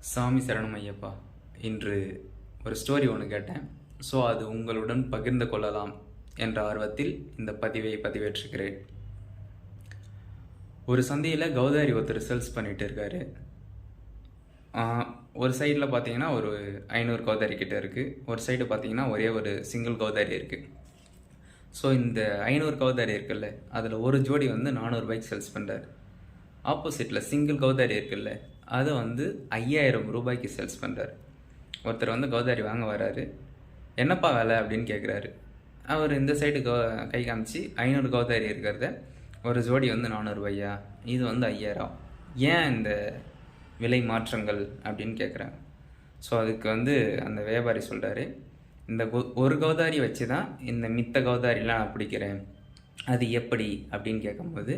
சாமி சரணம் ஐயப்பா. இன்று ஒரு ஸ்டோரி ஒன்று கேட்டேன். ஸோ அது உங்களுடன் பகிர்ந்து கொள்ளலாம் என்ற ஆர்வத்தில் இந்த பதிவை பதிவேற்றுகிறேன். ஒரு சந்தையில் கௌதாரி ஒருத்தர் சேல்ஸ் பண்ணிட்டு இருக்காரு. ஒரு சைடில் பார்த்தீங்கன்னா ஒரு 500 கௌதாரி கிட்ட இருக்குது. ஒரு சைடு பார்த்தீங்கன்னா ஒரே ஒரு சிங்கிள் கௌதாரி இருக்குது. ஸோ இந்த 500 கௌதாரி இருக்குல்ல, அதில் ஒரு ஜோடி வந்து 400 ரூபாய்க்கு சேல்ஸ் பண்ணுறாரு. ஆப்போசிட்டில் சிங்கிள் கௌதாரி இருக்குல்ல, அதை வந்து 5000 ரூபாய்க்கு சேல்ஸ் பண்ணுறாரு. ஒருத்தர் வந்து கௌதாரி வாங்க வராரு. என்னப்பா வேலை அப்படின்னு கேட்குறாரு. அவர் இந்த சைடு கை காமிச்சு 500 கௌதாரி இருக்கிறத ஒரு ஜோடி வந்து 400 ரூபாயா, இது வந்து 5000. ஏன் இந்த விலை மாற்றங்கள் அப்படின்னு கேட்குறாங்க. ஸோ அதுக்கு வந்து அந்த வியாபாரி சொல்கிறாரு, இந்த ஒரு கௌதாரி வச்சு தான் இந்த மித்த கௌதாரிலாம் நான் பிடிக்கிறேன். அது எப்படி அப்படின்னு கேட்கும்போது,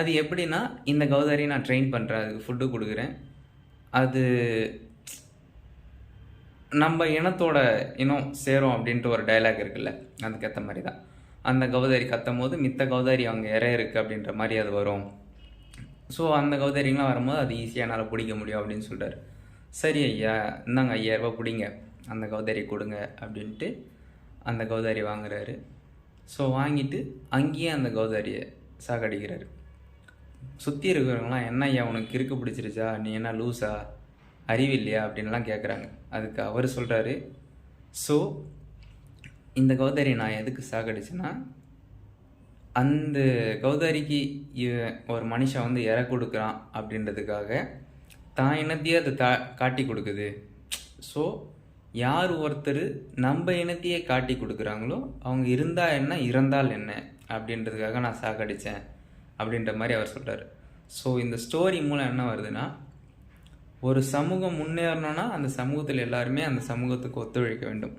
அது எப்படின்னா, இந்த கௌதாரி நான் ட்ரெயின் பண்ணுறேன், அதுக்கு ஃபுட்டு கொடுக்குறேன். அது நம்ம இனத்தோட இனம் சேரும் அப்படின்ட்டு ஒரு டைலாக் இருக்குல்ல, அதுக்கேற்ற மாதிரி தான் அந்த கௌதாரி கத்தும் போது மித்த கௌதாரி அவங்க இறை இருக்குது அப்படின்ற மாதிரி அது வரும். ஸோ அந்த கௌதாரிங்களாம் வரும்போது அது ஈஸியாக என்னால் பிடிக்க முடியும் அப்படின்னு சொல்கிறார். சரி ஐயா, இந்தாங்க 5000 ரூபா பிடிங்க, அந்த கௌதாரி கொடுங்க அப்படின்ட்டு அந்த கௌதாரி வாங்குறாரு. ஸோ வாங்கிட்டு அங்கேயே அந்த கௌதாரியை சாகடிக்கிறாரு. சுற்றி இருக்கிறவங்களாம், என்ன ஐயா உனக்கு கிறுக்கு பிடிச்சிருச்சா, நீ என்ன லூஸா, அறிவில்லையா அப்படின்லாம் கேட்குறாங்க. அதுக்கு அவர் சொல்கிறாரு, ஸோ இந்த கௌதாரி நான் எதுக்கு சாகடிச்சேன்னா, அந்த கௌதாரிக்கு ஒரு மனுஷன் வந்து இறை கொடுக்குறான் அப்படின்றதுக்காக தான் இனத்தையே அது காட்டி கொடுக்குது. ஸோ யார் ஒருத்தர் நம்ம இனத்தையே காட்டி கொடுக்குறாங்களோ அவங்க இருந்தால் என்ன இறந்தால் என்ன அப்படின்றதுக்காக நான் சாகடித்தேன் அப்படின்ற மாதிரி அவர் சொல்கிறார். ஸோ இந்த ஸ்டோரி மூலம் என்ன வருதுன்னா, ஒரு சமூகம் முன்னேறணும்னா அந்த சமூகத்தில் எல்லாருமே அந்த சமூகத்துக்கு ஒத்துழைக்க வேண்டும்.